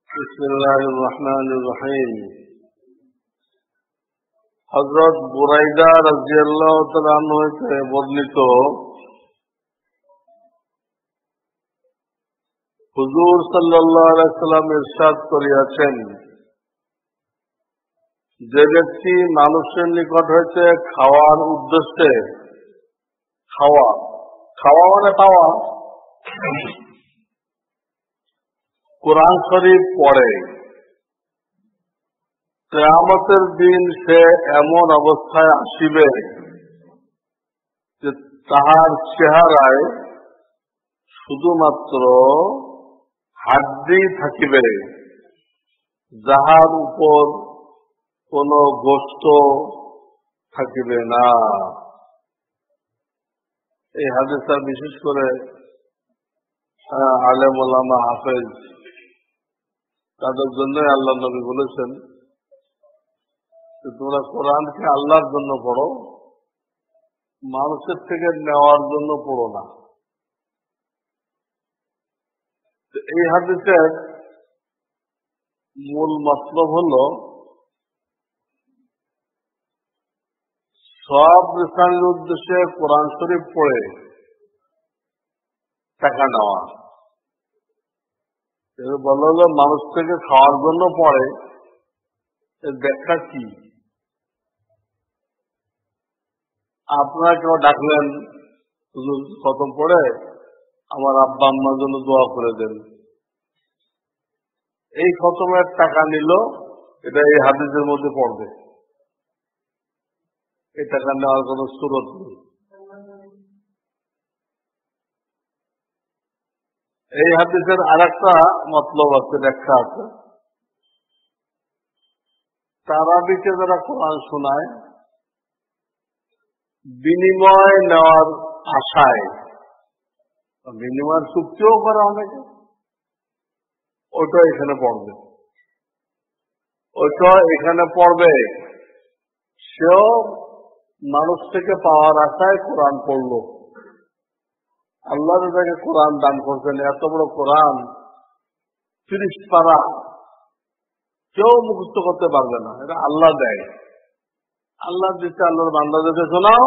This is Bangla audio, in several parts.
বিসমিল্লাহির রহমানির রহিম। হযরত বুরাইদা রাদিয়াল্লাহু তাআলা আনহু হতে বর্ণিত, হুজুর সাল্লাল্লাহু আলাইহি ওয়াসাল্লাম ইরশাদ করিয়াছেন, যে ব্যক্তি মানুষের নিকট হইতে খাওয়ার উদ্দেশ্যে খাওয়া মানে পাওয়া কোরআন শরীফ পড়ে, কিয়ামতের দিন সে এমন অবস্থায় আসিবে যে তাহার চেহারায় শুধুমাত্র হাড্ডি থাকিবে, যাহার উপর কোন গোশত থাকিবে না। এই হাদিসটা বিশেষ করে আলেম ওলামা হাফেজ তাদের জন্য আল্লাহ নবী বলেছেন যে তোমরা কোরআনকে আল্লাহর জন্য পড়ো, মানুষের থেকে নেওয়ার জন্য পড়ো না। এই হাদিসের মূল মতলব হলো সব রিসানের উদ্দেশ্যে কোরআন শরীফ পড়ে টাকা নেওয়া। বলা হলো মানুষ থেকে খাওয়ার জন্য পড়ে, এর ব্যাখ্যা কি? আপনারা কেউ ডাকলেন, হুজুর খতম পড়ে আমার আব্বা আম্মার জন্য দোয়া করে দেন, এই খতমের টাকা নিল, এটা এই হাদিসের মধ্যে পড়বে, এই টাকা নেওয়ার কোন সুরত নেই। এই হাদিসের আর একটা মতলব আছে, ব্যাখ্যা আছে। তারাবিকে যারা কোরআন শোনায় বিনিময় নেওয়ার আশায়, বিনিময়ের চুক্তিও করে অনেকে, ওইটা এখানে পড়বে, ওইটা এখানে পড়বে। সেও মানুষ থেকে পাওয়ার আশায় কোরআন পড়লো। আল্লাহ তাকে কোরআন দান করছেন, এত বড় কোরআন 30 পারা কেউ মুখস্থ করতে পারবে না, এটা আল্লাহ দেয়। আল্লাহ দিচ্ছে, আল্লাহর বান্দাদেরকে শোনাও,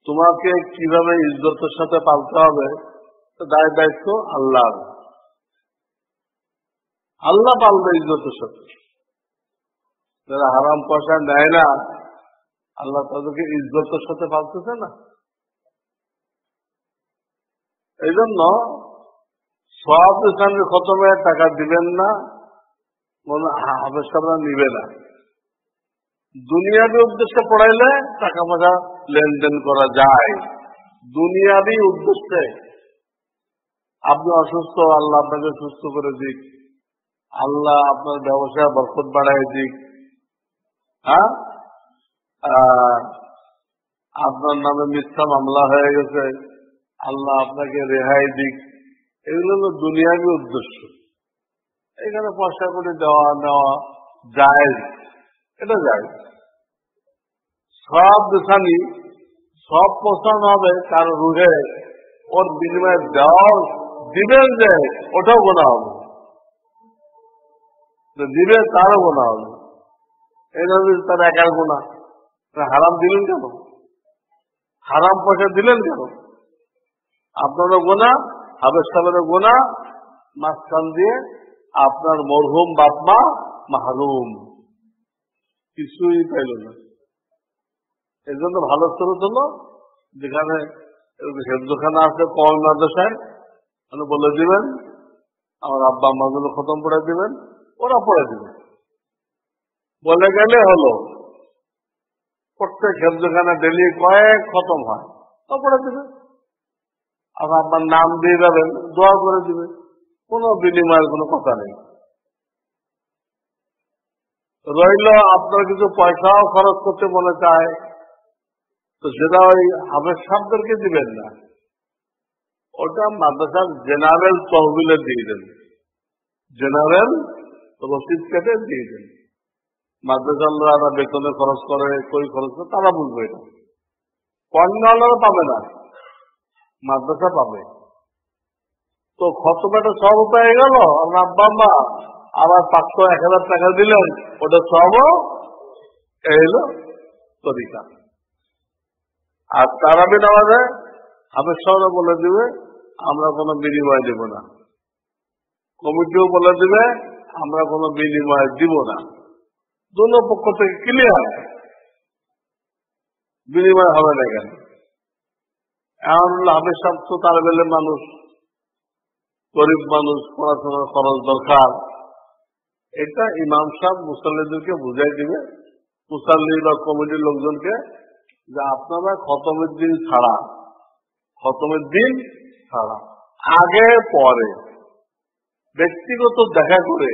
তোমাকে কিভাবে ইজ্জতের সাথে পালতে হবে দায়িত্ব আল্লাহর। আল্লাহ পালবে ইজ্জতের সাথে। যারা হারাম পয়সা নেয় না, আল্লাহ তাদেরকে ইজ্জতের সাথে পালতেছে না। এই জন্য সব ইসলামের খতমে টাকা দিবেন না, হাফেজ সাহেবরা নিবে না। দুনিয়াবি উদ্দেশ্যে পড়াইলে টাকা পয়সা লেনদেন করা যায়। দুনিয়াবি উদ্দেশ্যে আপনি অসুস্থ, আল্লাহ আপনাকে সুস্থ করে দিক, আল্লাহ আপনার ব্যবসায় বরকত বাড়ায় দিক, হ্যাঁ, আপনার নামে মিথ্যা মামলা হয়ে গেছে, আল্লাহ আপনাকে রেহাই দিক, এগুলো হলো দুনিয়াবি উদ্দেশ্য। এখানে পয়সা করে দেওয়া নেওয়া জায়েজ, এটা জায়েজ। সব দেশানি সব পৌঁছানো হবে কারো রুহে, ওর বিনিময়ে দেওয়াও দিবেন, যে ওটাও গোনা হবে, দিবে তারও গোনা হবে। এই তার একার গোনা। হারাম দিলেন কেন? হারাম পয়সা দিলেন কেন? আপনারও গোনা, হাফেজ সাহেবেরও গোনা, মাঝখান দিয়ে আপনার মরহুম বাপমা মাহরুম, কিছুই পাইল না। এই জন্য ভালো স্রোত হলো যেখানে হেফজখানা আছে কম মাদ্রাসায়, মানে বলে দিবেন আমার আব্বা আম্মাগুলো খতম পড়ে দিবেন, ওরা পড়ে দিবে, বলে গেলে হলো। প্রত্যেক হেফজখানা ডেলি কয়েক খতম হয়, তা পড়ে দিবে। আর আপনার নাম দিয়ে যাবেন, দোয়া করে দিবে, কোনো বিনিময়ের কোনো কথা নেই। রইল আপনার কিছু পয়সাও খরচ করতে মনে চায়, তো সেটা ওই হাফেজ সাহেবদেরকে দিবেন না, ওটা মাদ্রাসার জেনারেল তহবিলে দিয়ে দেন, জেনারেল রসিদ কেটে দিয়ে দেন। মাদ্রাসারা বেতনে খরচ করে, কই খরচ করে, তারা বুঝবে। এটা কর্মওয়ালারা পাবে না, মাদ্রাসা পাবে। তো খতমাটা সব পেয়ে গেল, আমার আব্বা আম্মা আবার 500-1000 টাকা দিলেন, ওটা সবও এলো তরিকা। আর তারাবি নামাজে হাফেজ সাহেবরা বলে দিবে আমরা কোনো বিনিময় দেব না, কমিটিও বলে দিবে আমরা কোনো বিনিময় দিব না, দুটো পক্ষ থেকে ক্লিয়ার, বিনিময় হবে না। কেন? এমন হলো হাফেজ সাহেব তো তার বেলে মানুষ, গরিব মানুষ, পড়াশোনার খরচ দরকার, এটা ইমাম সাহেব মুসাল্লিদেরকে বুঝাই দিবে, মুসাল্লি বা কমিটির লোকজনকে, যে আপনারা খতমের দিন ছাড়া আগে পরে ব্যক্তিগত দেখা করে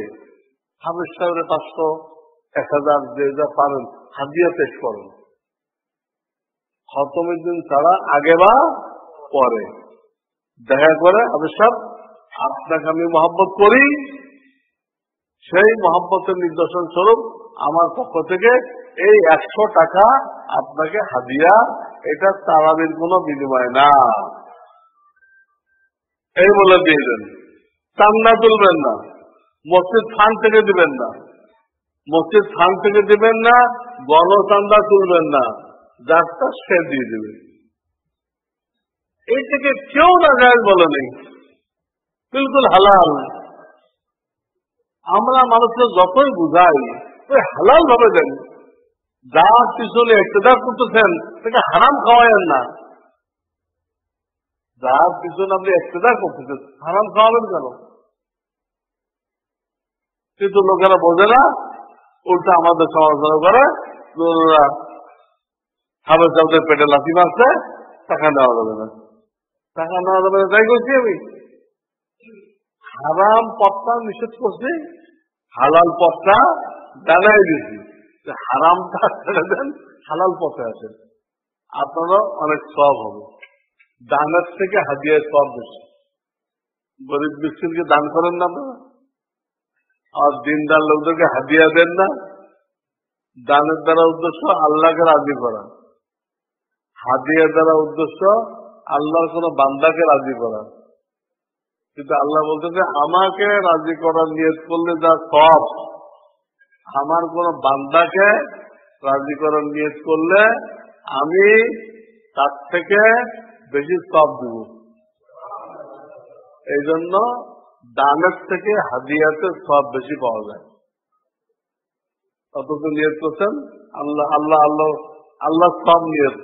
হাফেজ সাহেবের 500-1000 যে যা পারেন হাদিয়া পেশ করেন। খতমের দিন ছাড়া আগে বা পরে দেখা করে হাফেজ সাহেব আপনাকে আমি মহব্বত করি, সেই মহব্বতের নিদর্শন স্বরূপ আমার পক্ষ থেকে এই 100 টাকা আপনাকে হাদিয়া, এটা তারাবির কোনো বিনিময় না, এই বলে দিয়ে দেন। চান্দা তুলবেন না, মসজিদ ফান্ড থেকে দিবেন না, গণচান্দা তুলবেন না, যারটা সে দিয়ে দেবে। এই থেকে কেউ না যায় বলে নেই, বিলকুল হালাল। আমরা মানুষকে যতই বুঝাই ওই হালাল ভাবে দেন, যার পিছনে ইক্তেদা করতেছেন তাকে হারাম খাওয়ায়েন না, যার পিছনে আপনি ইক্তেদা করতেছেন হারাম খাওয়াবেন কেন? কিন্তু লোকেরা বোঝে না, উল্টা আমাদের সমালোচনা করে, হাফেজ সাহেবদের পেটে লাথি মারছে, টাকা নেওয়া যাবে না, তাই করছি আমি। হারাম পথটা নিষেধ করছি, হালাল পথটা জানাই দিচ্ছি, হারামটা ছেড়ে দেন, হালাল পথে আসেন, আপনারা অনেক সব হবে। দানের থেকে হাদিয়ায় সব বেশি। গরিব মিসকিনকে দান করেন না আপনারা, আর দিনদার লোকদেরকে হাদিয়া দেন না। দানের দ্বারা উদ্দেশ্য আল্লাহকে রাজি করা, হাদিয়ার দ্বারা উদ্দেশ্য আল্লাহর কোন বান্দাকে রাজি করা। কিন্তু আল্লাহ বলতেছে আমাকে রাজি করার নিয়ত করলে যা সব, আমার কোন বান্দাকে রাজি করার নিয়ত করলে আমি তার থেকে বেশি সব দিব। এই জন্য দানের থেকে হাদিয়াতে সব বেশি পাওয়া যায়। অথচ নিয়ত করছেন আল্লাহ আল্লাহ আল্লাহ আল্লাহ, সব নিয়ত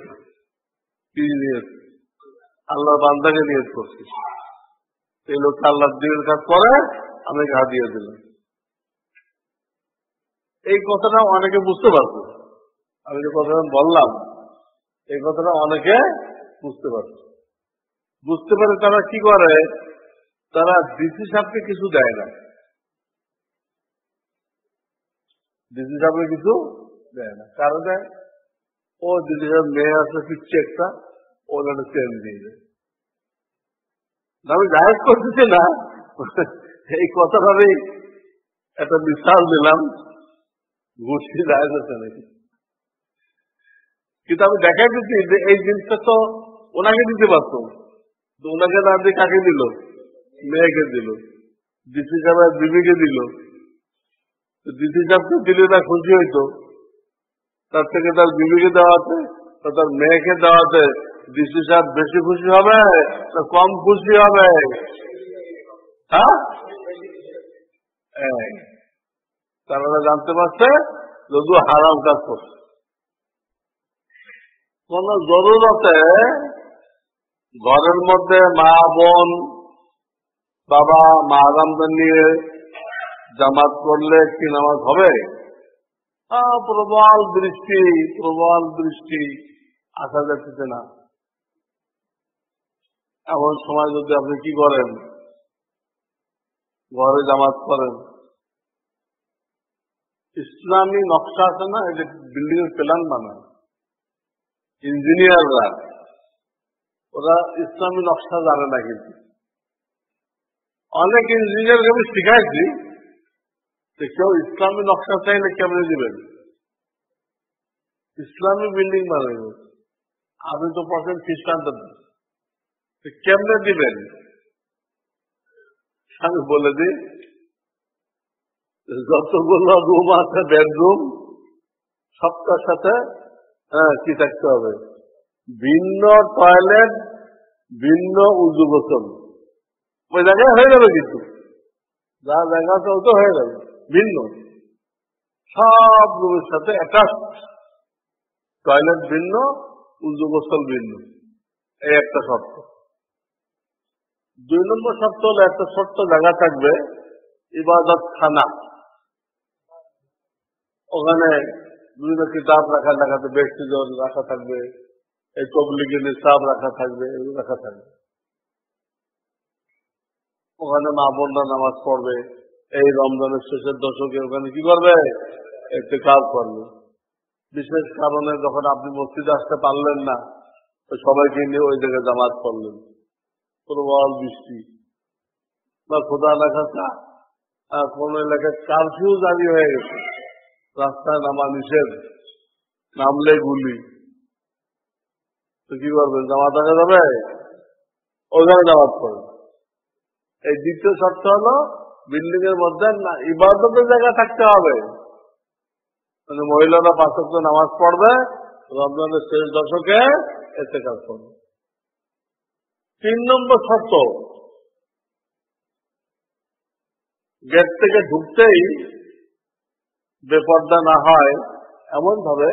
কি নিয়ত? আল্লাহ বান্দাকে নিয়ত করছি, এই লোকটা আল্লাহ দিনের কাজ করে, আমি হাদিয়া দিলাম। এই কথাটা অনেকে বুঝতে পারছে, আমি যে কথাটা বললাম এই কথাটা অনেকে বুঝতে পারছে। বুঝতে পারে তারা কি করে, তারা ডিসি সাহেবকে কিছু দেয় না, ডিসি সাহেবকে কিছু দেয় না, কারণ ও ডিসি সাহেব মেয়ে আছে পিচ্ছে একটা, ওর একটা চেন দিয়ে দেয়। আমি জাহেজ করতেছি না, এই কথাটা আমি একটা মিসাল দিলাম, ঘুরছি জাহেজ আছে নাকি, কিন্তু আমি দেখাই দিচ্ছি যে এই জিনিসটা তো ওনাকে দিতে পারতো, ওনাকে না দিয়ে কাকে দিল? মেয়েকে দিল, ডিসি সাহেব বিবিকে দিল। ডিসি সাহেবকে দিলে না খুশি হইতো, তার থেকে তার বিবিকে দেওয়াতে, তার মেয়েকে দেওয়াতে ডিসি সাহেব বেশি খুশি হবে না কম খুশি হবে? হ্যাঁ, তারা জানতে পারছে যদিও হারাম কাজ করছে। কোন জরুরতে ঘরের মধ্যে মা বোন বাবা মা আরামদান নিয়ে জামাত করলে কি নামাজ হবে? প্রবল বৃষ্টি আসা যাচ্ছে না, এমন সময় যদি আপনি কি করেন, ঘরে জামাত করেন, ইসলামী নকশা আছে না, এই যে বিল্ডিং এর প্ল্যান বানায় ইঞ্জিনিয়াররা, ওরা ইসলামী নকশা জানে না। কিন্তু অনেক ইঞ্জিনিয়ারকে আমি শিখাইছি, কেউ ইসলামী নকশা চাইলে কেমনে দিবেন? ইসলামী বিল্ডিং বানাবেন, আপনি তো পড়ছেন খ্রিস্টানদের, কেমনে দিবেন? আমি বলে দিই, যতগুলো রুম আছে বেডরুম, সবটার সাথে কি থাকতে হবে? ভিন্ন টয়লেট, ভিন্ন উজু গোসল। ওই জায়গায় হয়ে যাবে, কিন্তু যা জায়গা আছে ওটা হয়ে যাবে ভিন্ন। সব রুমের সাথে অ্যাটাচ, টয়লেট ভিন্ন, উজু গোসল ভিন্ন। এই একটা শর্ত। 2 নম্বর শর্ত হলো একটা ছোট্ট জায়গা থাকবে ইবাদত খানা। ওখানে বিভিন্ন কিতাব রাখা থাকবে, বেশিজন রাখা থাকবে, এই তবলিগের নিসাব রাখা থাকবে, এগুলো রাখা থাকবে। ওখানে মা বোনরা নামাজ পড়বে। এই রমজানের শেষের দশকে ওখানে কি করবে? ইতিকাফ করবে। বিশেষ কারণে যখন আপনি মসজিদে আসতে পারলেন না, সবাইকে নিয়ে ওই জায়গায় জামাত পড়লেন, প্রবল বৃষ্টি বা খোদা লেখা কোন এলাকায় কারফিউ জারি হয়ে গেছে, রাস্তায় নামা নিষেধ, নামলে গুলি, তো কি করবেন? জামাত আগে যাবে, ওইখানে জামাত পড়বে। এই দ্বিতীয় শর্ত হলো বিল্ডিং এর মধ্যে ইবাদতের জায়গা থাকতে হবে। মানে মহিলারা 5 ওয়াক্ত নামাজ পড়বে, রমজানের শেষ দশকে ইতিকাফ করবে। 3 নম্বর শর্ত, গেট থেকে ঢুকতেই বেপর্দা না হয় এমন ভাবে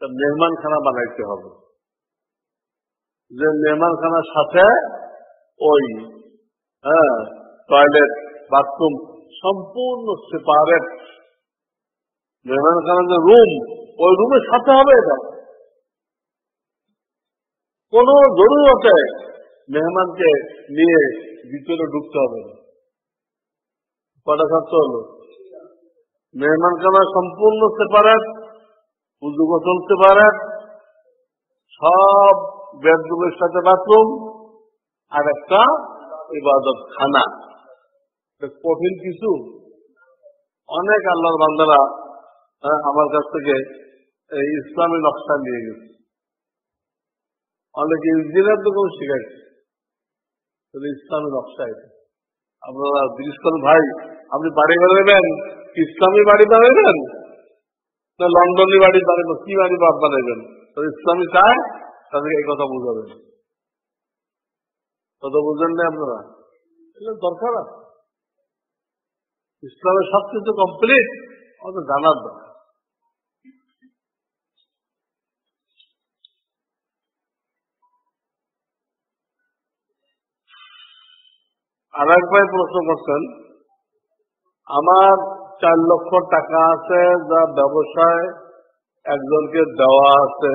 মেহমানখানা বানাইতে হবে, যে মেহমানখানার সাথে ওই টয়লেট, বাথরুম সম্পূর্ণ সেপারেট। মেহমানখানার যে রুম, ওই রুমের সাথে হবে। এটা কোন জরুরতে মেহমানকে নিয়ে ভিতরে ঢুকতে হবে না। কটা শর্ত হলো? মেহমানখানা সম্পূর্ণ সেপারেট, উজু গোসল সেপারেট, সব বেডরুমের সাথে বাথরুম, আর একটা ইবাদত খানা। কঠিন কিছু? অনেক আল্লাহর বান্দারা আমার কাছ থেকে এই ইসলামী নকশা নিয়ে গেছে, অনেকে ইঞ্জিনিয়ার তো কোনো শিখাইছে, ইসলামী নকশা। এটা আপনারা জিজ্ঞেস করেন, ভাই আপনি বাড়ি বানাবেন, ইসলামী বাড়ি বানাবেন না লন্ডনী বাড়ি বানাবেন, কি বাড়ি বানাবেন? ইসলামী চায়, তাদেরকে এই কথা বুঝাবেন। কথা বুঝেন না আপনারা? এগুলো দরকার আছে। ইসলামের সবকিছু কমপ্লিট, আমাদের জানার দরকার। আর এক ভাই প্রশ্ন করছেন, আমার 4 লক্ষ টাকা আছে, যা ব্যবসায় একজনকে দেওয়া আছে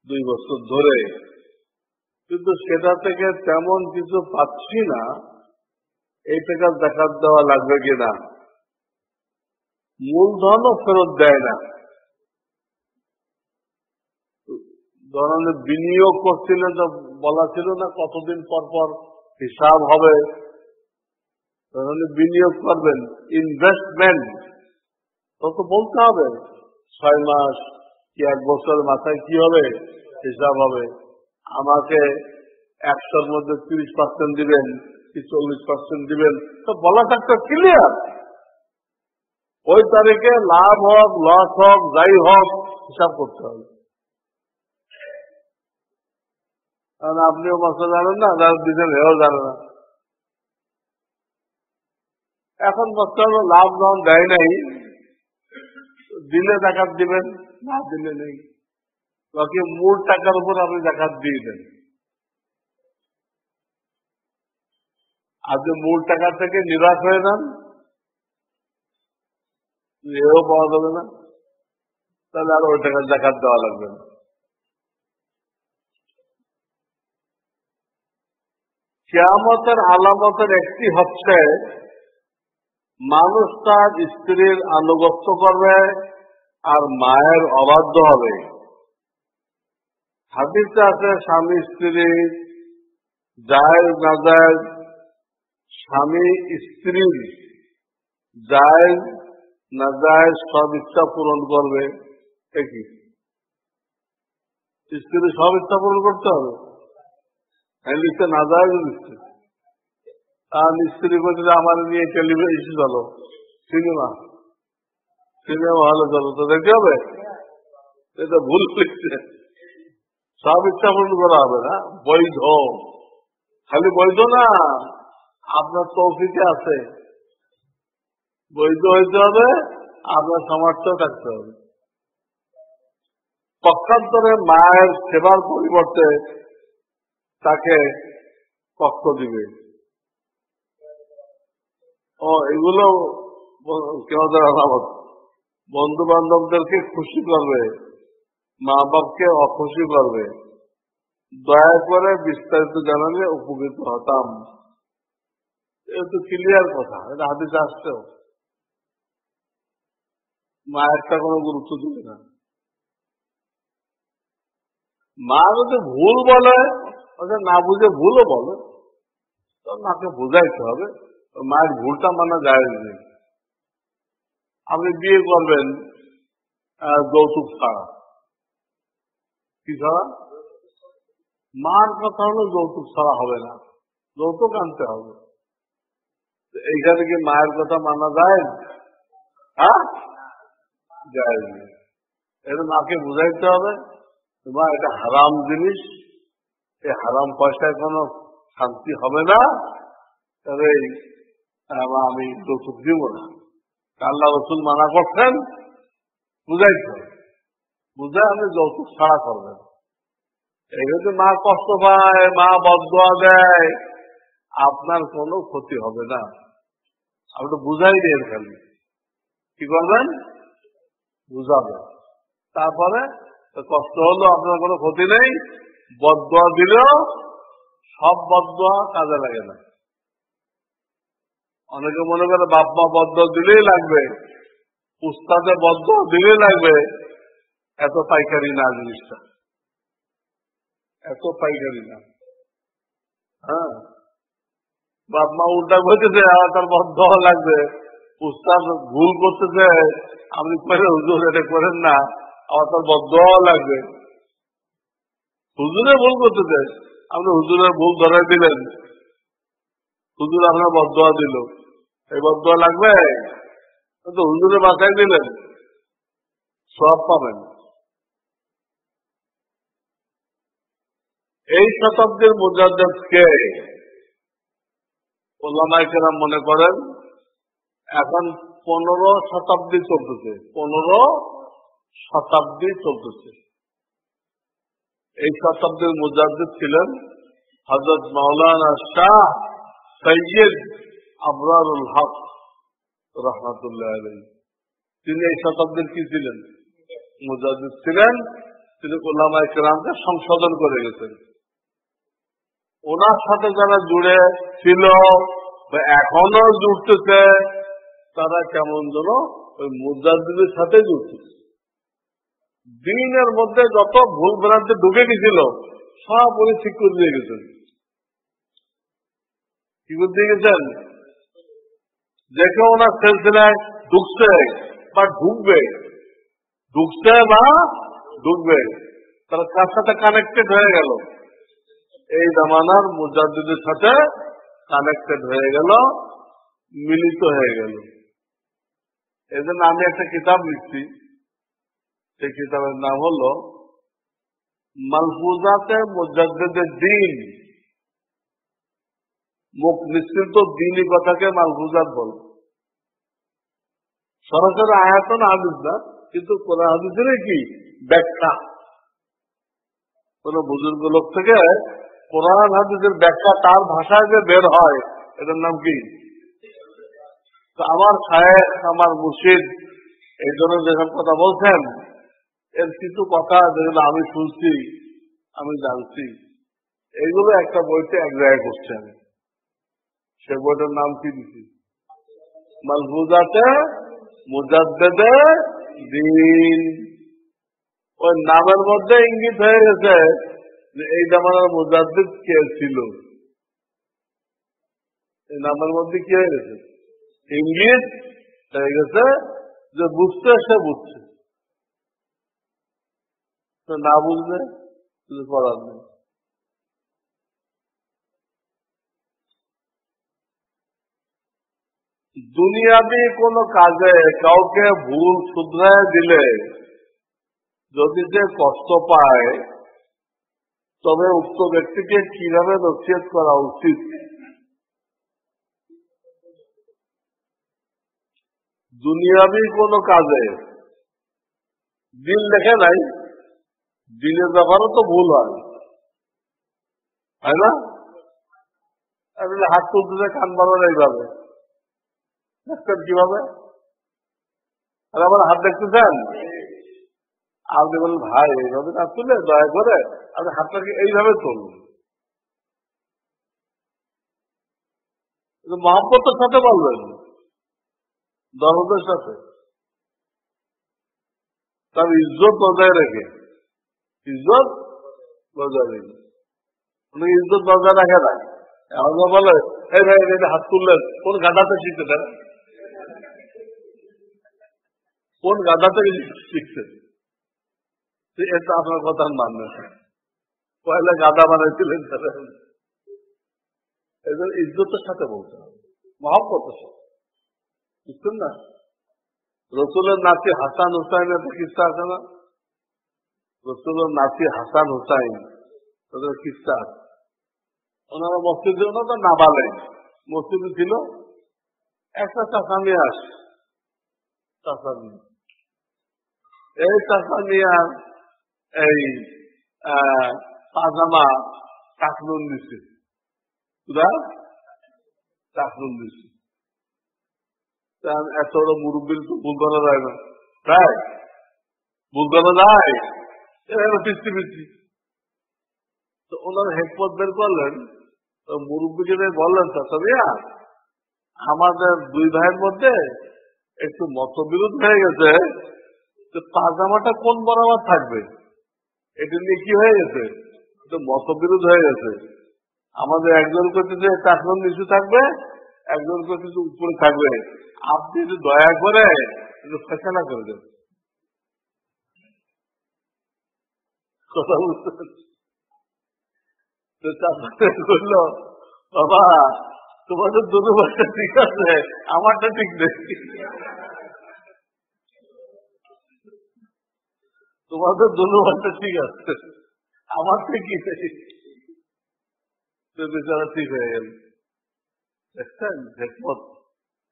2 বছর ধরে, কিন্তু সেটা থেকে তেমন কিছু পাচ্ছি না, এই টাকা জাকাত দেওয়া লাগবে কিনা? মূলধনও ফেরত দেয় না। ধরনের বিনিয়োগ করছিলেন, তো বলা ছিল না কতদিন পর পর হিসাব হবে, বিনিয়োগ করবেন, ইনভেস্টমেন্ট, তো বলতে হবে 6 মাস কি 1 বছর মাথায় কি হবে, হিসাব হবে। আমাকে 100-র মধ্যে 30% দিবেন কি 40% দিবেন, তো বলা থাকতে ক্লিয়ার। ওই তারিখে লাভ হোক, লস হোক, যাই হোক, হিসাব করতে হবে। কারণ আপনিও মাসে জানেন না, যারা দিচ্ছেন এও জানে না। এখন বর্তমানে লাভ যখন দেয় নাই, দিলে জাকাত দিবেন, না দিলে নেই। বাকি মূল টাকার উপর আপনি জাকাত দিয়ে দেন। আপনি মূল টাকা থেকে নিরাশ হয়ে যান, এও পাওয়া যাবে না, তাহলে আর ওই টাকার জাকাত দেওয়া লাগবে না। কিয়ামতের আলামতের একটি হচ্ছে মানুষ তার স্ত্রীর আনুগত্য করবে আর মায়ের অবাধ্য হবে। হাদিসে আছে স্বামী স্ত্রী জায়েজ নাজায়েজ, স্বামী স্ত্রীর জায়েজ নাজায়েজ সব ইচ্ছা পূরণ করবে। কি স্ত্রীর সব ইচ্ছা পূরণ করতে হবে? লিখতে নাজায়েজ লিখছে, আর স্ত্রী বলছে আমার নিয়ে টেলিভিশন চলো, সিনেমা সিনেমা হলে চলো, তো দেখতে হবে। এটা ভুল লিখছে। সব ইচ্ছা পূরণ করা হবে না, বৈধ। খালি বৈধ না, আপনার তৌফিকে আছে। বৈধ হইতে হবে, আপনার সামর্থ্য থাকতে হবে। পক্ষান্তরে মায়ের সেবার পরিবর্তে তাকে কষ্ট দিবে, ও এগুলো কেউ আলামত। বন্ধু বান্ধবদেরকে খুশি করবে, মা বাপকে অখুশি করবে, দয়া করে বিস্তারিত জানালে উপকৃত হতাম। এটা তো ক্লিয়ার কথা, এটা হাদিসে আসছেও। মায়েরটা কোনো গুরুত্ব দিবে না। মা যদি ভুল বলে, ওটা না বুঝে ভুলও বলে, তো মাকে বুঝাইতে হবে। মায়ের ভুলটা মানা যায় নেই। আপনি বিয়ে করবেন যৌতুক ছাড়া, কি ছাড়া? মার কথা হলো যৌতুক ছাড়া হবে না, যৌতুক আনতে হবে। এইখানে কি মায়ের কথা মানা যায়? হ্যাঁ, যায় না। এটা মাকে বুঝাইতে হবে, মা এটা হারাম জিনিস, এই হারাম পয়সায় কোনো শান্তি হবে না, তবে আমি যৌতুক দিব না। আল্লাহ রসুল মানা করছেন, বুঝাইতে হবে। বুঝে আপনি যৌতুক ছাড়া করবেন। এই যদি মা কষ্ট পায়, মা বদদোয়া দেয়, আপনার কোনো ক্ষতি হবে না। আপনি বুঝাই দিয়ে খালি কি করবেন, বুঝাবেন। তারপরে কষ্ট হলো, আপনার কোনো ক্ষতি নেই। বদদোয়া দিলেও সব বদদোয়া কাজে লাগে না। অনেকে মনে করে বাপ মা বদদোয়া দিলেই লাগবে, উস্তাদে বদদোয়া দিলেই লাগবে। এত পাইকারি না জিনিসটা, এত পাইকারি না। হ্যাঁ, বাপ মা উল্টা করতেছে, আমার তার বদদোয়া লাগবে। উস্তাদ ভুল করতেছে, আপনি করে হুজুর এটা করেন না, আমার তার বদদোয়া লাগবে। হুজুরে ভুল করতেছে, আপনি হুজুরের ভুল ধরাই দিলেন, হুজুর আপনার বদদোয়া দিল, এই বদদোয়া লাগবে? তো হুজুরে বাঁচাই দিলেন, সব পাবেন। এই শতাব্দীর মুজাদ্দিদকে ওলামায়ে কেরাম মনে করেন এখন 15 শতাব্দী চলতেছে, 15 শতাব্দী চলতেছে। এই শতাব্দীর মুজাদ্দিদ ছিলেন হযরত মাওলানা শাহ সৈয়দ আবরারুল হক রাহমাতুল্লাহ আলাইহি। তিনি এই শতাব্দীর কি ছিলেন? মুজাদ্দিদ ছিলেন। তিনি উলামায়ে কেরামকে সংশোধন করে গেছেন। ওনার সাথে যারা জুড়ে ছিল বা এখনো জুড়তেছে, তারা কেমন যেন ওই মুজাদ্দিদের সাথে জুড়তেছে। দিনের মধ্যে যত ভুল ভ্রান্তি ঢুকে গেছিল, সব উনি ঠিক করে দিয়ে গেছেন। কি করে দিয়ে গেছেন? দেখে ওনার সিলসিলায় ঢুকছে বা ঢুকবে, ঢুকছে বা ঢুকবে, তারা কার সাথে কানেক্টেড হয়ে গেল? এই জামানার মুজাদ্দিদের সাথে কানেক্টেড হয়ে গেল, মিলিত হয়ে গেল। এই জন্য আমি একটা কিতাব লিখছি, সেই কিতাবের নাম হলো মালফুজাতে মুজাদ্দিদের দ্বীন। মুখ নিশ্চিত দ্বীনি কথাকে মালফুজাত বল। সরাসরি আয়াত না হাদিস না, কিন্তু কোরআন হাদিসের কি ব্যাখ্যা। কোন বুজুর্গ লোক থেকে কোরআন হাদিসের ব্যাখ্যা তার ভাষায় যে বের হয়, এটার নাম কি? তো আমার শায়েখ, আমার মুর্শিদ এই জন্য যেসব কথা বলছেন, এর কিছু কথা যেগুলো আমি শুনছি, আমি জানছি, এইগুলো একটা বইতে এক জায়গায় করছেন। সে বইটার নাম কি দিচ্ছি? মালফুজাতে মুজাদ্দিদে দ্বীন। ওই নামের মধ্যে ইঙ্গিত হয়ে গেছে যে এই জামানার মুজাদ্দিদ কে ছিল। এই নামের মধ্যে কি হয়ে গেছে? ইঙ্গিত হয়ে গেছে যে বুঝতে সে বুঝছে, না বুঝলে কিছু করার নেই। দুনিয়াবি কোনো কাজে কাউকে ভুল শুধরায় দিলে যদি সে কষ্ট পায়, তবে উক্ত ব্যক্তিকে কিভাবে নসিহত করা উচিত? দুনিয়াবি কোনো কাজে দিন দেখে নাই, দিনের ব্যাপারও তো ভুল হয়, তাই না? আসলে হাত তুলতে কান বাড়ানো এইভাবে দেখতেন কিভাবে? আর আমার হাত দেখতেছেন, আপনি বলেন ভাই এইভাবে হাত তুলে দয়া করে আপনি হাতটাকে এইভাবে তুলুন। মহব্বতের সাথে বলবেন, দরদের সাথে, তার ইজ্জত বজায় রেখে, ইজ্জত বজায় রেখে। উনি ইজ্জত বজায় রাখে না, আমাকে বলে এই ভাই হাত তুললেন, কোন গাধাতে শিখতে দেন? কোন গাধা থেকে শিখছে? এটা আপনার কথা মানবে, পয়লা গাধা বানাইছিলেন। এদের ইজ্জতের সাথে বলতে হবে, মহব্বতের সাথে, বুঝছেন না? রসুলের নাতি হাসান হুসাইন একটা কিস্তা আছে না? রসুলের নাতি হাসান হুসাইন তাদের কিস্তা আছে। ওনারা মসজিদে, ওনারা তো নাবালে মসজিদে ছিল, একটা চাষা নিয়ে আসে, চাষা নিয়ে, এই চাষা নিয়ে এই পাজামা টাকনুন দিচ্ছে, টাকনুন দিচ্ছে। এত বড় মুরব্বীর তো ভুল করা যায় না, তাই ভুল করা যায়, পিস্তি পিস্তি। তো ওনার হেকমত বের করলেন, মুরব্বীকে বললেন চাচা ভাইয়া, আমাদের দুই ভাইয়ের মধ্যে একটু মতবিরোধ হয়ে গেছে, তো পাজামাটা কোন বরাবর থাকবে এটা নিয়ে কি হয়ে গেছে, একটু মতবিরোধ হয়ে গেছে। আমাদের একজন করতেছে টাকনুন নিচু থাকবে, একজন করতেছে উপরে থাকবে, আপনি একটু দয়া করে একটু ফেসলা করে দেন। কথা বুঝতে বলল, বাবা তোমাদের দুটো বাচ্চা ঠিক আছে, আমারটা ঠিক নেই। তোমাদের দুটো বাচ্চা ঠিক আছে, আমার ঠিকই নেই। বেচারা ঠিক হয়ে গেল। দেখছেন হেকমত,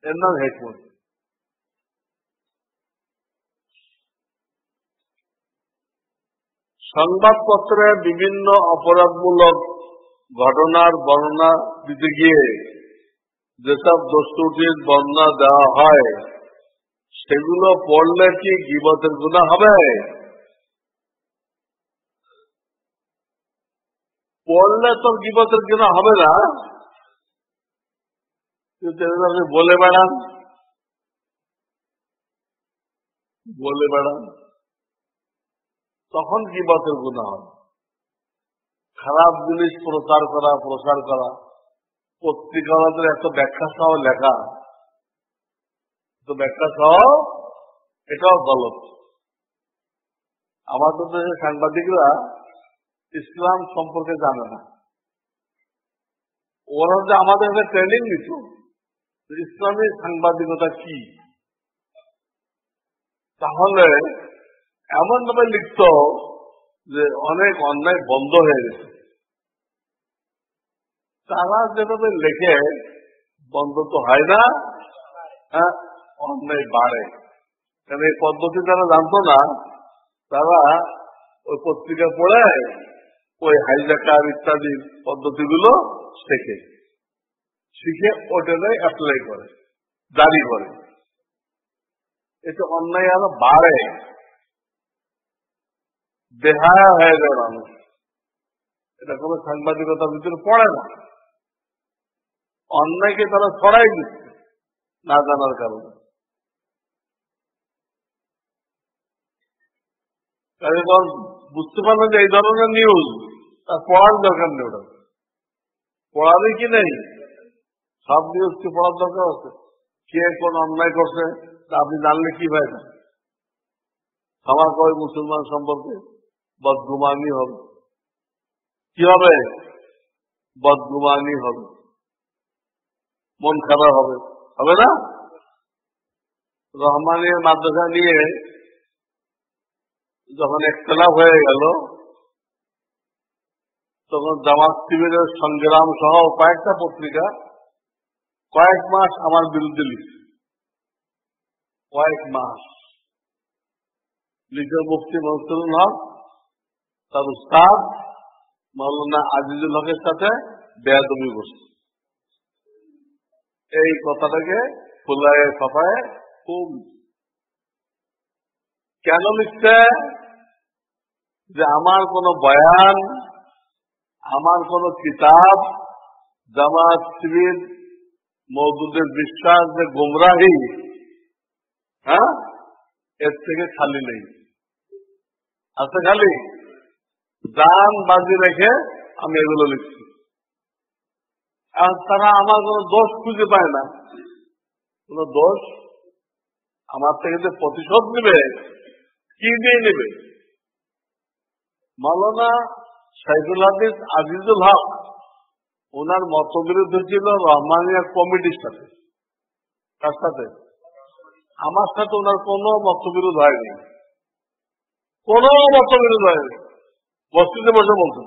এর নাম হেকমত। সংবাদপত্রে বিভিন্ন অপরাধমূলক ঘটনার বর্ণনা দিতে গিয়ে যেসব দোষত্রুটির বর্ণনা দেওয়া হয়, সেগুলো পড়লে কি গীবতের গুনাহ হবে? পড়লে তো গীবতের গুনাহ হবে না, আপনি বলে বেড়ান, বলে বেড়ান, তখন গীবতের গুনাহ হবে। খারাপ জিনিস প্রচার করা, প্রসার করা, পত্রিকাদের এত ব্যাখ্যা সহ লেখা, তো ব্যাখ্যা সহ, এটাও গলত। আমাদের দেশের সাংবাদিকরা ইসলাম সম্পর্কে জানে না, ওরা যে আমাদের ট্রেনিং দিত ইসলামী সাংবাদিকতা কি, তাহলে এমন ভাবে লিখত যে অনেক অন্যায় বন্ধ হয়ে গেছে। তারা যেভাবে লেখে বন্ধ তো হয় না, হ্যাঁ অন্যায় বাড়ে। কারণ এই পদ্ধতি যারা জানতো না, তারা ওই পত্রিকা পড়ে ওই হাইজাকার ইত্যাদি পদ্ধতিগুলো শেখে, শিখে ওটাই অ্যাপ্লাই করে, জারি করে। এতে অন্যায় আরো বাড়ে, বেহায়া হয়ে যায় মানুষ। এটা কোনো সাংবাদিকতার ভিতরে পড়ে না, অন্যায়কে তারা ছড়াই দিচ্ছে না জানার কারণে। কারণ বুঝতে পারলেন যে এই ধরনের নিউজ তার পড়ার দরকার নেই, ওটা পড়ারই কি নেই, সব নিউজ কি পড়ার দরকার আছে? কে কোন অন্যায় করছে তা আপনি জানলে কি হয় না, আমার কয় মুসলমান সম্পর্কে বদগুমানি হবে, কি হবে? বদগুমানি হবে, মন খারাপ হবে, হবে না? রহমানিয়া মাদ্রাসা নিয়ে যখন একতলাফ হয়ে গেল, তখন জামাত শিবিরের সংগ্রাম সহ কয়েকটা পত্রিকা কয়েক মাস আমার বিরুদ্ধে লিখছে। কয়েক মাস লিখে মুফতি মনসুরুল হক তার উস্তাদ মাওলানা আজিজুল হকের সাথে বেয়াদবি করছে। এই কথাটাকে ফুলায় ছাপায় খুব কেন লিখছে? যে আমার কোন বয়ান, আমার কোন কিতাব জামাত শিবির মওদুদের বিশ্বাস যে গুমরাহি, হ্যাঁ, এর থেকে খালি নেই। আছে খালি জান বাজি রেখে আমি এগুলো লিখছি। আর তারা আমার কোন দোষ খুঁজে পায় না। কোন দোষ আমার থেকে যে প্রতিশোধ নেবে, কি দিয়ে নেবে? মাওলানা শাইখুল হাদিস আজিজুল হক ওনার মতবিরোধ ছিল রহমানিয়া কমিটির সাথে। কার সাথে? আমার সাথে ওনার কোনো মতবিরোধ হয়নি, কোনো মতবিরোধ হয়নি। বস্তিতে বসে বলতেন,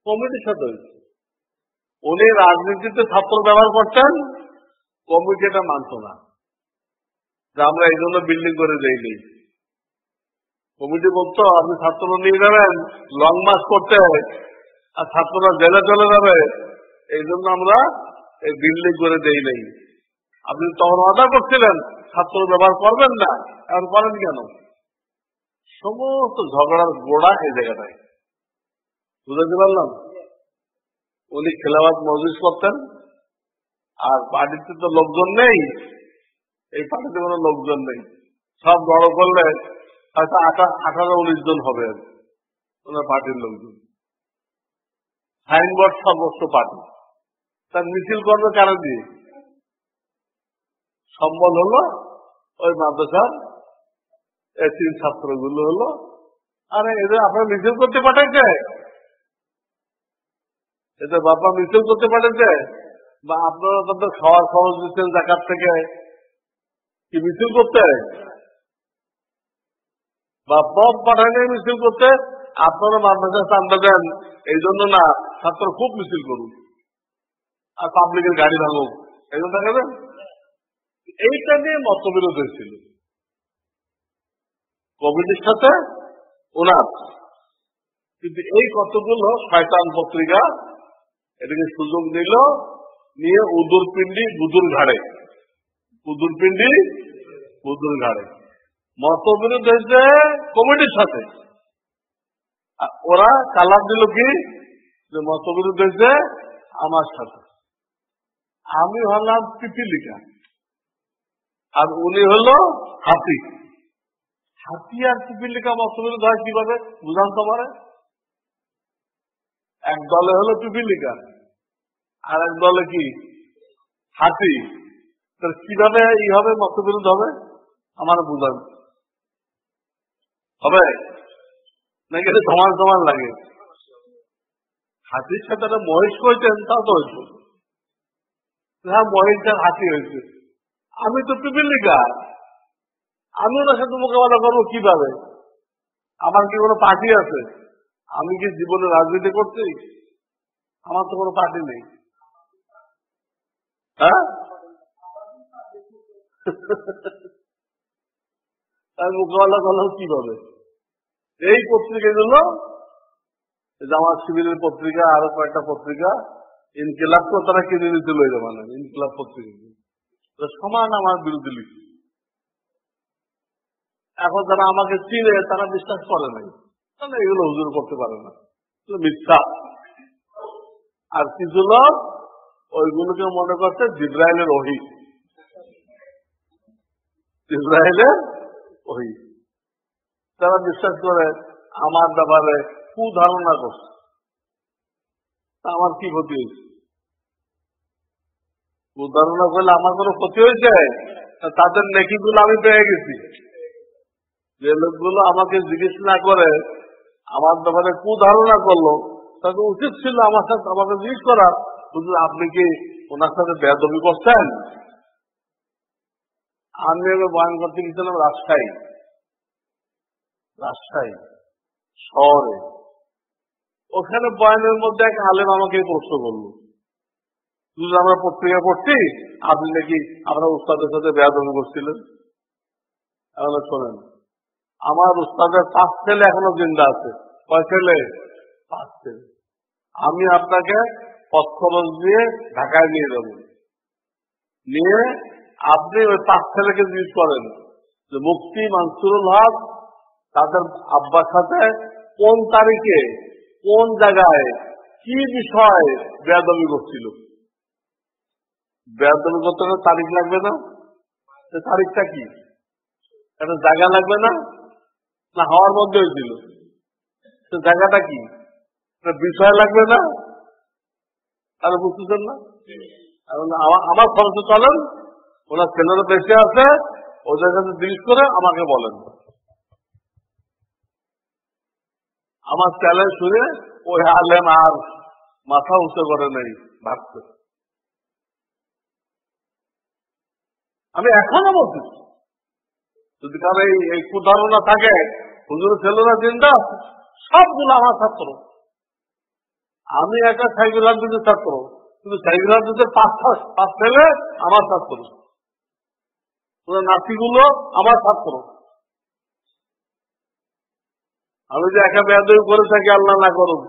কমিটির সাথে হয়েছে। উনি রাজনীতিতে ছাত্র ব্যবহার করতেন, কমিটি এটা মানত না যে আমরা এই জন্য বিল্ডিং করে দেইনি। কমিটি বলতো আপনি ছাত্র নিয়ে যাবেন লং মার্চ করতে, আর ছাত্ররা জেলে চলে যাবে, এই জন্য আমরা এই বিল্ডিং করে দেই নাই। আপনি তখন অর্ডার করছিলেন ছাত্র ব্যবহার করবেন না, এখন করেন কেন? সমস্ত ঝগড়ার গোড়া এই জায়গাটায়। বুঝতে পারলাম? উনি খেলাফত মজলিস করতেন, আর পার্টিতে তো লোকজন নেই, এই পার্টিতে কোনো লোকজন নেই। সব বড় করলে হয়তো 18-19 জন হবে ওনার পার্টির লোকজন। সাইনবোর্ড সর্বোচ্চ পার্টি, তার মিছিল করবে কারো দিয়ে? সম্বল হলো ওই মাদ্রাসার তিন ছাত্রগুলো হলো। আরে এদের আপনার মিছিল করতে পাঠাইছে, এদের বাবা মিছিল করতে পাঠাইছে, বা আপনারা তাদের খাওয়ার খরচ দিচ্ছেন জাকাত থেকে, কি মিছিল করতে? বা পথ পাঠায় মিছিল করতে? আপনারা মাদ্রাসা চান্দা দেন এই জন্য না, ছাত্র খুব মিছিল করুন আর পাবলিকের গাড়ি ভাঙুক, এই জন্য দেখাবেন। এইটা নিয়ে মতবিরোধ হয়েছিল কমিটির সাথে ওনার। কিন্তু এই কতগুলো শয়তান পত্রিকা এটাকে সুযোগ নিল, নিয়ে উদুর পিন্ডি বুদুর ঘাড়ে, উদুর পিন্ডি বুদুর ঘাড়ে মতবিরোধ হয়েছে কমিটির সাথে। ওরা কালার দিল কি যে মতবিরোধ হয়েছে আমার সাথে। আমি হলাম পিপিলিকা আর উনি হলো হাতি। হাতি আর পিপিলিকা মতবিরোধ হয় কিভাবে বুঝান তোমারে? এক দলে হলো পিপিলিকা আর এক দলে কি হাতি, কিভাবে ই হবে মতবিরোধ হবে আমার বুঝান হবে নাকি? সমান সমান লাগে। হাতির সাথে একটা মহিষ কইতেন, তাও তো হয়েছে। হ্যাঁ, মহিষটার হাতি হয়েছে, আমি তো পিপিলিকা, আমি ওনার সাথে মোকাবেলা করবো কিভাবে? আমার কি কোনো পার্টি আছে? আমি কি জীবনে রাজনীতি করছি? আমার তো কোনো পার্টি নেই। হ্যাঁ, আমি মোকাবেলা করলাম কিভাবে? এই পত্রিকাগুলো জামাত শিবিরের পত্রিকা, আরো কয়েকটা পত্রিকা, ইনকিলাব তো তারা কিনে নিতে লইল, মানে ইনকিলাব পত্রিকা সমান আমার বিরুদ্ধে লিখছে। এখন যারা আমাকে চিনে তারা বিশ্বাস করে নাই, তাহলে এগুলো হুজুর করতে পারে না, মিথ্যা। আর কিছু লোক ওইগুলোকে মনে করছে জিব্রাইলের ওহী, জিব্রাইলের ওহী। তারা বিশ্বাস করে আমার ব্যাপারে কুধারণা করছে। আমার কি ক্ষতি হয়েছে? কুধারণা করলে আমার কোনো ক্ষতি হয়েছে? তাদের নেকিগুলো আমি পেয়ে গেছি। যে লোকগুলো আমাকে জিজ্ঞেস না করে আমার ব্যাপারে কুধারণা করলো, তাদের উচিত ছিল আমার সাথে আমাকে জিজ্ঞেস করা, বুঝলেন আপনি কি ওনার সাথে বেয়াদবি করছেন? আমি আগে বয়ান করতে গেছিলাম রাজশাহী শহরে। ওখানে বয়ানের মধ্যে এক আলেম আমাকে প্রশ্ন করলো, যদি আমরা পত্রিকা পড়ছি আপনি নাকি আপনার উস্তাদের সাথে বেয়াদবি করছিলেন। তাহলে শোনেন, আমার উস্তাদের 5 ছেলে এখনো জিন্দা আছে। কয় ছেলে? 5 ছেলে। আমি আপনাকে পথ খরচ দিয়ে ঢাকায় নিয়ে যাব, নিয়ে আপনি ওই 5 ছেলেকে জিজ্ঞেস করেন যে মুফতি মানসুরুল হক তাদের আব্বার সাথে কোন তারিখে কোন জায়গায় কি বিষয় বেয়াদবি করছিল। বেয়াদবি করতে হলে তারিখ লাগবে না? তারিখটা কি? একটা জায়গা লাগবে না? না হওয়ার মধ্যে হয়েছিল? জায়গাটা কি? বিষয় লাগবে না? তাহলে বুঝতেছেন না? আমার খরচে চলেন, ওনার ছেলেরা বেঁচে আছে, ওদের কাছে জিজ্ঞেস করে আমাকে বলেন। আমার চ্যালেঞ্জ শুনে ওই আলেম আর মাথা উঁচু করে নেই, ভাবছে। আমি এখনো বলছি, যদি কারো এই কুধারণা থাকে হুজুরের ছেলেরা জিন্দা, সবগুলো আমার ছাত্র। আমি একটা সাইকুল হাদিসের ছাত্র, কিন্তু সাইকুল হাদিসের 5 ছেলে আমার ছাত্র, ওনার নাতিগুলো আমার ছাত্র। আমি যে একা বেয়াদবি করে থাকি, আল্লাহ না করুন,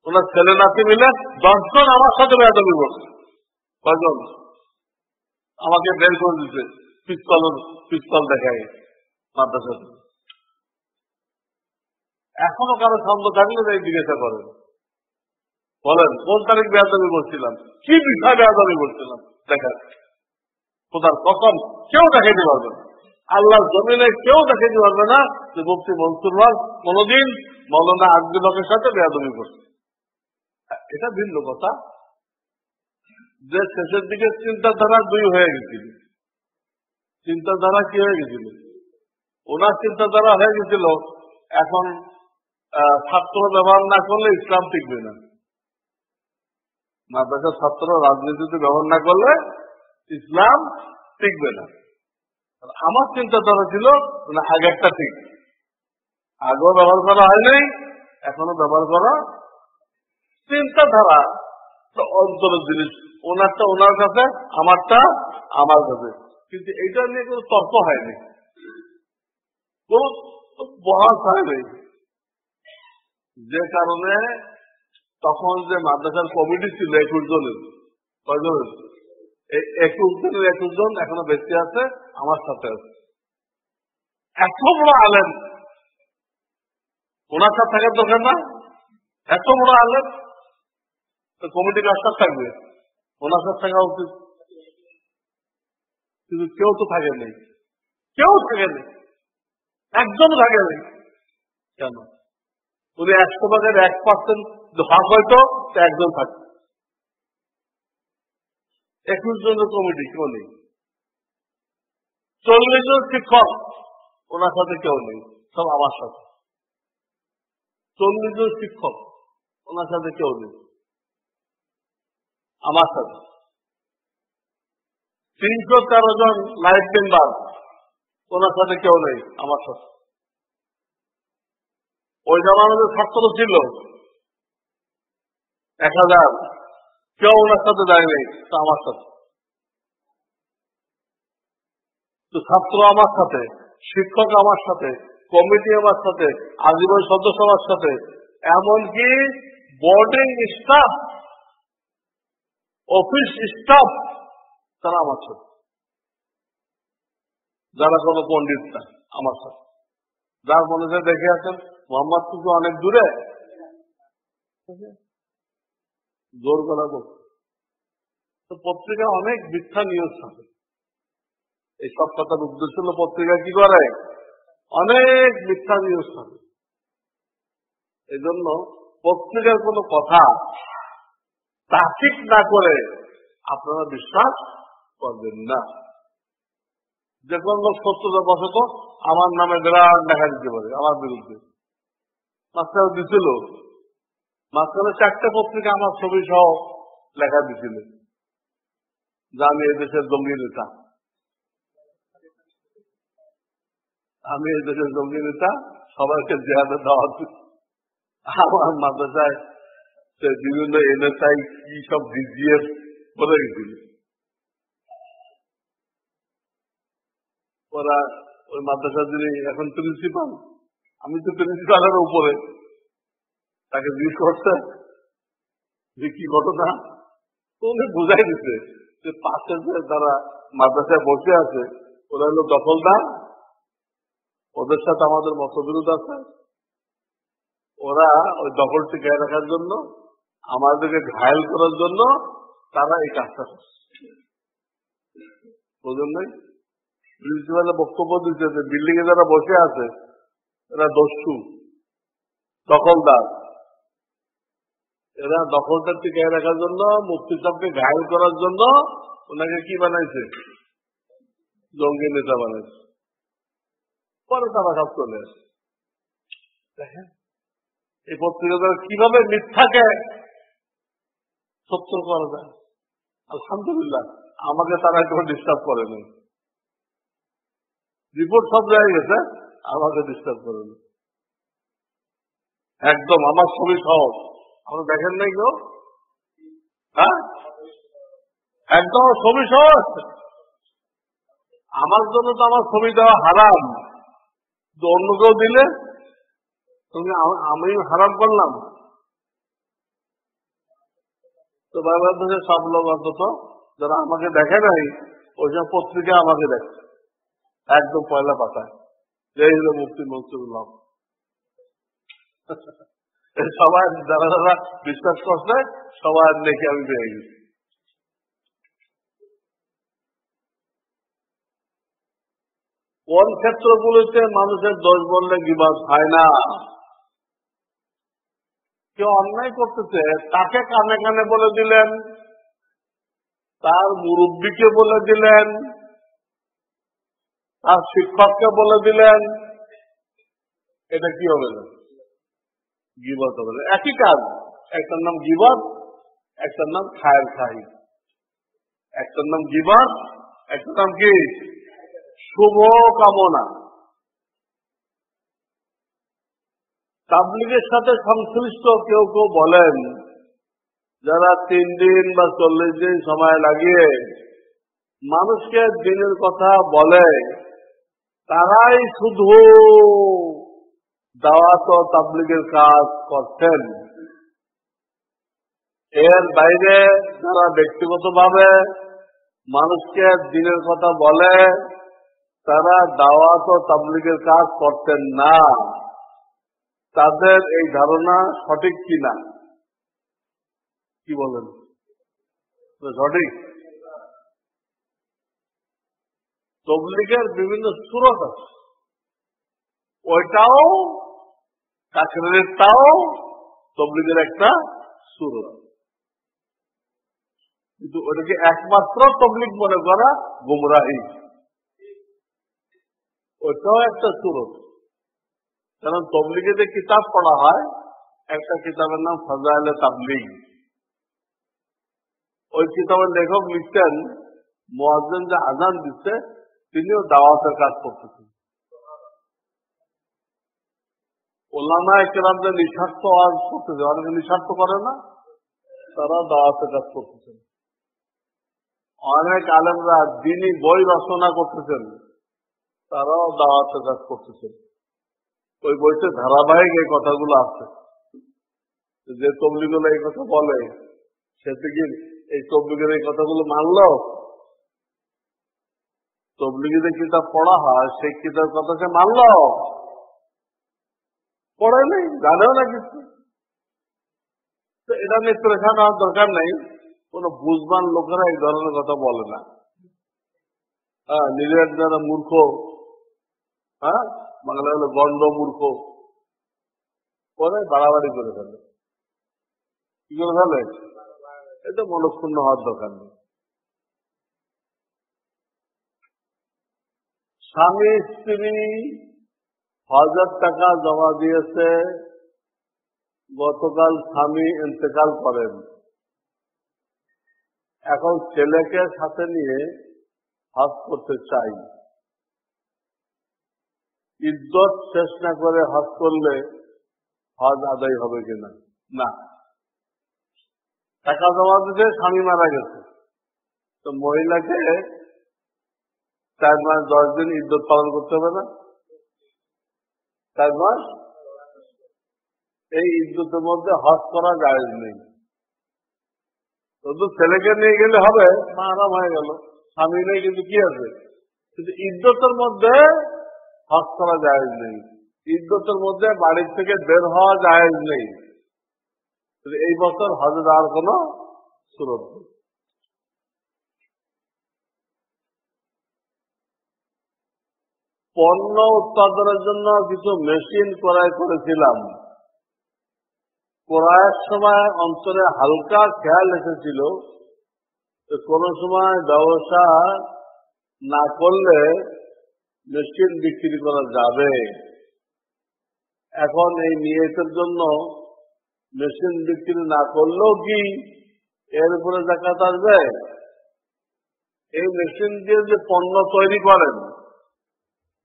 ওনার ছেলে নাতি মিলে 10 জন আমার সাথে বেয়াদবি করছে। কয়জন? আমাকে বের করে দিচ্ছে পিস্তল দেখায় মাদ্রাসাতে। এখনো কারো সন্দেহ থাকলে তাই জিজ্ঞাসা করেন, বলেন কোন তারিখ বেয়াদবি করছিলাম, কি বিষয় বেয়াদবি করছিলাম, দেখেন। খোদার কসম কেউ দেখাইতে পারবে না, আল্লাহর জমিনে কেউ দেখাইতে পারবে না যে মুফতি মনসুর হক কোনদিন মৌলানা আব্দুল হকের সাথে বেয়াদবি করছে। এটা ভিন্ন কথা যে শেষের দিকে চিন্তাধারা 2 হয়ে গেছিল। চিন্তাধারা কি হয়ে গেছিল? ওনার চিন্তাধারা হয়ে গেছিল এখন ছাত্র ব্যবহার না করলে ইসলাম টিকবে না, মাদ্রাসার ছাত্র রাজনীতিতে ব্যবহার না করলে ইসলাম টিকবে না। আমার চিন্তাধারা ছিল আগেরটা ঠিক, আগেও ব্যবহার করা হয় নাই, এখনো ব্যবহার করা। চিন্তাধারা অন্তরের জিনিস, ওনারটা ওনার কাছে, আমারটা আমার কাছে, কিন্তু এটা নিয়ে কোনো তর্ক হয়নি, কোন বহাস হয়নি। যে কারণে তখন যে মাদ্রাসার কমিটি ছিল 21 জনের, কয়জনের? 21 জনের 21 জন এখনো বেঁচে আছে, আমার সাথে আছে। এত বড় আলেম, ওনার সাথে থাকার দরকার না? এত বড় আলেম, কমিটি কার সাথে থাকবে? ওনার সাথে থাকা উচিত। কিন্তু কেউ তো থাকে নেই, কেউ থাকে নেই, একজন থাকে নেই। কেন? উনি 100 ভাগের 1% হক হয়তো একজন থাকে। 21 জনের কমিটি কেউ নেই। 40 জন শিক্ষক, ওনার সাথে কেউ নেই, সব আমার সাথে। 40 জন শিক্ষক, ওনার সাথে কেউ নেই, আমার সাথে। 313 জন লাইফ মেম্বার, ওনার সাথে কেউ নেই, আমার সাথে। ওই জামানাতে ছাত্র ছিল 1000, কেউ ওনার সাথে যায় নেই, তা আমার সাথে। তো ছাত্র আমার সাথে, শিক্ষক আমার সাথে, কমিটি আমার সাথে, আজীবন সদস্য আমার সাথে, এমনকি বোর্ডিং স্টাফ, অফিস স্টাফ, তারা আমার সাথে। যারা কোনো পণ্ডিত না, আমার সাথে। যার মনে হয় দেখে আছেন মোহাম্মদ কিন্তু অনেক দূরে, জোর করা তো পত্রিকা অনেক মিথ্যা নিউজ থাকে। এই সব কথার উদ্দেশ্য হল পত্রিকা কি করে, অনেক মিথ্যা নিউজ থাকে। এই জন্য পত্রিকার কোন কথা তাকিদ না করে আপনারা বিশ্বাস করবেন না। যে কোন লোক শত্রুতা বশত আমার নামে বিরাট লেখা দিতে পারে আমার বিরুদ্ধে। মাঝখানে দিছিল, মাঝখানে 4টে পত্রিকা আমার ছবি সহ লেখা দিছিল যে আমি এদেশের জঙ্গি নেতা। আমি এই দেশের জঙ্গি নেতা, সবাইকে জেহাদের দাওয়াত দিচ্ছি। আমার মাদ্রাসায় বিভিন্ন এনএসআই কি সব ডিজিএফ বলে গেছিল। ওরা ওই মাদ্রাসা যিনি এখন প্রিন্সিপাল, আমি তো প্রিন্সিপালের উপরে, তাকে জিজ্ঞেস করছে যে কি ঘটনা, তো উনি বুঝাই দিচ্ছে যে পাশে যে তারা মাদ্রাসায় বসে আছে ওরা হলো দখলদার, ওদের সাথে আমাদের মতবিরোধ আছে, ওরা ওই দখল টিকিয়ে রাখার জন্য, আমাদেরকে ঘায়েল করার জন্য তারা এই কাজটা করছে। বুঝলেন নাই? প্রিন্সিপালের বক্তব্য দিচ্ছে যে বিল্ডিং এ যারা বসে আছে এরা দস্যু, দখলদার, এরা দখলদার টিকিয়ে রাখার জন্য, মুফতি সাহেবকে ঘায়েল করার জন্য ওনাকে কি বানাইছে, জঙ্গি নেতা বানাইছে। পরে তারা সব চলে আসে। দেখেন এই পত্রিকা কিভাবে মিথ্যাকে সত্য করা যায়। আলহামদুলিল্লাহ আমাকে তারা একটু ডিস্টার্ব করেনি, রিপোর্ট সব জায়গায় গেছে, আমাকে ডিস্টার্ব করেনি একদম। আমার ছবি সহজ, আপনি দেখেন নাই কেউ? হ্যাঁ, একদম ছবি সহজ। আমার জন্য তো আমার ছবি দেওয়া হারাম, অন্য কেউ দিলে আমি হারাম করলাম। তো বাংলাদেশের সব লোক অন্তত যারা আমাকে দেখে নাই ওইসব পত্রিকা আমাকে দেখে একদম পয়লা পাতায়, যে হলো মুফতি মনসুরুল হক। সবাই যারা যারা বিশ্বাস করছে সবার দেখে আমি পেয়ে গেছি। কোন ক্ষেত্রগুলোতে মানুষের দোষ বললে গীবত হয় না? কেউ অন্যায় করতেছে তাকে কানে কানে বলে দিলেন, তার মুরব্বীকে বলে দিলেন, তার শিক্ষককে বলে দিলেন, এটা কি হবে না? গীবত হবে না। একই কাজ, একটার নাম গীবত, একটার নাম খায়ের খাই। একটার নাম গীবত, একটার নাম কি শুভ কামনা। তাবলীগের সাথে সংশ্লিষ্ট কেউ কেউ বলেন, যারা 3 দিন বা 40 দিন সময় লাগিয়ে মানুষকে দিনের কথা বলে, তারাই শুধু দাওয়াত ও তাবলীগের কাজ করছেন। এর বাইরে যারা ব্যক্তিগতভাবে মানুষকে দিনের কথা বলে, তারা দাওয়াত ও তাবলীগের কাজ করতেন না। তাদের এই ধারণা সঠিক কিনা কি বলেন? সঠিক? তাবলীগের বিভিন্ন সূরত আছে, ওইটাও তাকরীরটাও তাবলীগের একটা সূরত, কিন্তু ওটাকে একমাত্র তাবলীগ মনে করা গুমরাহি। ওইটাও একটা সূরত। কারণ তাবলীগে যে কিতাব পড়া হয়, একটা কিতাবের নাম ফাজাইলে তাবলীগ। ওই কিতাবের লেখক লিখতেন, মুয়াজ্জিন যে আযান দিচ্ছে তিনিও দাওয়াতের কাজ করতেছেন। ওলামায়ে কেরাম যে নিঃস্বার্থ ওয়াজ করতেছে, অনেকে নিঃস্বার্থ করে না, তারা দাওয়াতের কাজ করতেছেন। অনেক আলেমরা দ্বীনি বই রচনা করতেছেন, তারাও দাওয়াতের কাজ করতেছেন। ওই বইতে ধারাবাহিক এই কথাগুলো আছে, যে তাবলীগগুলো এই কথা বলে সে থেকে এই তাবলীগের এই কথাগুলো মানল। তাবলীগে যে কিতাব পড়া হয় সেই কিতাব কথা সে মানল, পড়ে নেই, জানেও না কিছু। তো এটা নিয়ে পরেশান হওয়ার দরকার নেই, কোন বুঝবান লোকেরা এই ধরনের কথা বলে না। হ্যাঁ, নিজের যারা মূর্খ, হ্যাঁ বাংলা হলো গণ্ড মূর্খ, পরে বাড়াবাড়ি করে ফেলে। কি করে ফেলে? এটা মনক্ষুণ্ণ হওয়ার দরকার নেই। স্বামী স্ত্রী 1000 টাকা জমা দিয়েছে, গতকাল স্বামী ইন্তেকাল করেন, এখন ছেলেকে সাথে নিয়ে হজ করতে চাই, ইদ্যত শেষ না করে হজ করলে হজ আদায় হবে কিনা? না। টাকা জমা দিতে স্বামী মারা গেছে, তো মহিলাকে 4 মাস 10 দিন ইদ্যত পালন করতে হবে না? 4 মাস। এই ইদ্যতের মধ্যে হজ করা জায়েজ নেই। শুধু ছেলেকে নিয়ে গেলে হবে, মা আরাম হয়ে গেল, স্বামী নেই, কিন্তু কি আছে? কিন্তু ইদ্যতের মধ্যে হজ করা জায়েজ নেই। ইদ্যতের মধ্যে বাড়ির থেকে বের হওয়া জায়েজ নেই। এই বছর হজে যাওয়ার কোন সুরত নেই। পণ্য উৎপাদনের জন্য কিছু মেশিন ক্রয় করেছিলাম। ক্রয়ের সময় অন্তরে হালকা খেয়াল এসেছিল কোন সময় ব্যবসা না করলে মেশিন বিক্রি করা যাবে। এখন এই নিয়তের জন্য মেশিন বিক্রি না করলেও কি এর উপরে যাকাত আসবে? এই মেশিন দিয়ে যে পণ্য তৈরি করেন,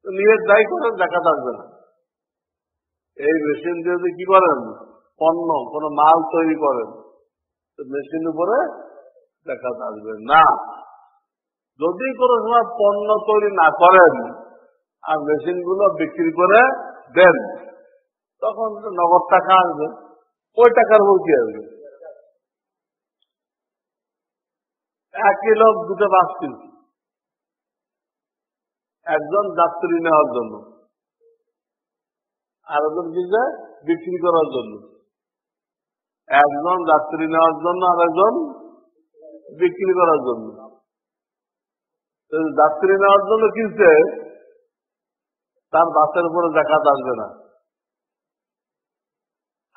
নিয়ত দায়ী করেন, যাকাত আসবে না। এই মেশিন দিয়ে যে কি করেন, পণ্য কোন মাল তৈরি করেন, তো মেশিন উপরে যাকাত আসবে না। যদি কোনো সময় পণ্য তৈরি না করেন আর মেশিন গুলো বিক্রি করে দেন, তখন নগদ টাকা আসবে। ওই টাকার উপর কি আসবে? একই লোক দুটো বাস কিনছে, একজন যাত্রী নেওয়ার জন্য, আর একজন কিনছে বিক্রি করার জন্য। একজন যাত্রী নেওয়ার জন্য আর একজন বিক্রি করার জন্য। যাত্রী নেওয়ার জন্য কিনছে, তার বাসের উপরে যাকাত আসবে না,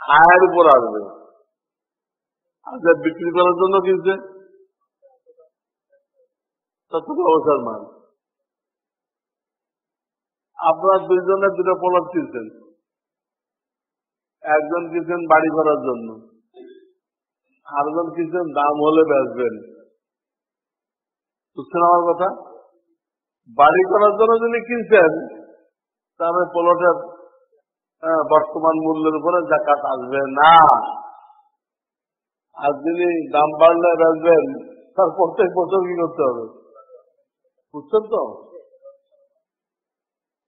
আয়ের উপর আসবে। আর যে বিক্রি করার জন্য কিনছে, তত ব্যবসার মান। আপনারা দুইজনে দুটো প্লট কিনছেন, একজন কিনছেন বাড়ি করার জন্য, আরেকজন কিনছেন দাম হলে বেচবেন। বুঝছেন আমার কথা? বাড়ি করার জন্য যিনি কিনছেন, তাহলে প্লটের বর্তমান মূল্যের উপরে যাকাত আসবে না। আর যিনি দাম বাড়লে বেচবেন, তার প্রত্যেক বছর কি করতে হবে? বুঝছেন তো?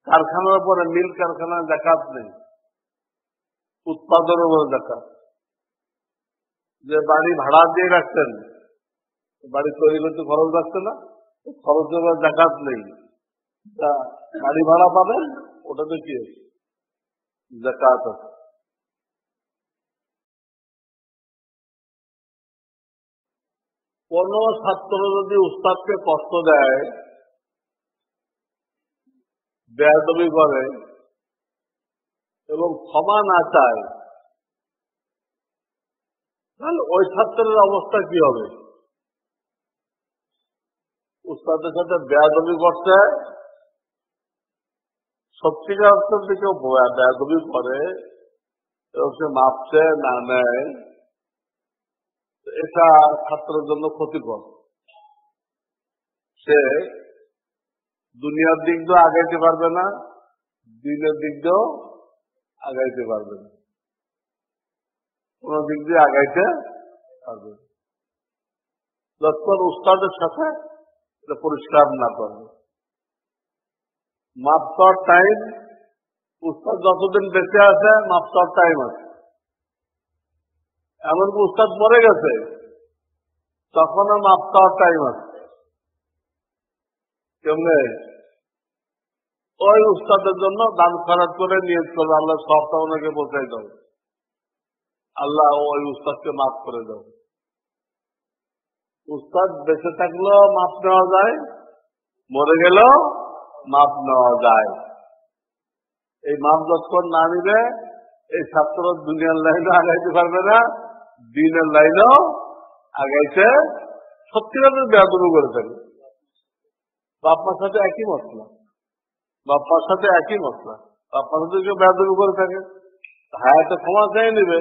কারখানার উপরে, মিল কারখানার যাকাত নেই, উৎপাদনের উপরে যাকাত। যে বাড়ি ভাড়া দিয়ে রাখছেন, বাড়ি তৈরি করতে খরচ লাগছে না, খরচের উপর যাকাত নেই। বাড়ি ভাড়া পাবেন, ওটাতে কি যাকাত আছে। কোন ছাত্র যদি উস্তাদকে কষ্ট দেয়, বেয়াদবি করে এবং ক্ষমা না চায়, তাহলে ওই ছাত্রের অবস্থা কি হবে? উস্তাদের সাথে বেয়াদবি করছে, সত্যিকার অর্থের দিকে বেয়াদবি করে এবং সে মাপছে না নেয়, এটা ছাত্রের জন্য ক্ষতিকর। সে দুনিয়ার দিক দিয়েও আগাইতে পারবে না, দিনের দিক দিয়েও আগাইতে পারবে না, কোন দিক দিয়ে আগাইতে পারবে না। যখন উস্তাদের সাথে পরিষ্কার না করবে, মাপ করার টাইম, উস্তাদ যতদিন বেঁচে আছে মাপ করার টাইম আছে। এমনকি উস্তাদ মরে গেছে, তখনও মাপ করার টাইম আছে। কেমনে? ওই উস্তাদের জন্য দান খরচ করে নিয়ত করবে, আল্লাহ সবটা ওনাকে পৌঁছাই দাও, আল্লাহ ওই উস্তাদকে মাফ করে দাও। উস্তাদ বেঁচে থাকলেও মাপ নেওয়া যায়, মরে গেলেও মাপ নেওয়া যায়। এই মাপ যতক্ষণ না নিবে, এই ছাত্র দুনিয়ার লাইনে আগাইতে পারবে না, দিনের লাইনেও আগাইতে সত্যিকারের বেয়াদবি করে থাকে। বাপ্পার সাথে একই মশলা, বাপ্পার সাথে একই মশলা, বাপ্পার সাথে কেউ বেয়াদবি করে থাকে, হায়াতে ক্ষমা চেয়ে নিবে,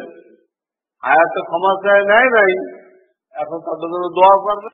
হায়াতে ক্ষমা চেয়ে নেয় নাই, এখন তাদের জন্য দোয়া করবে।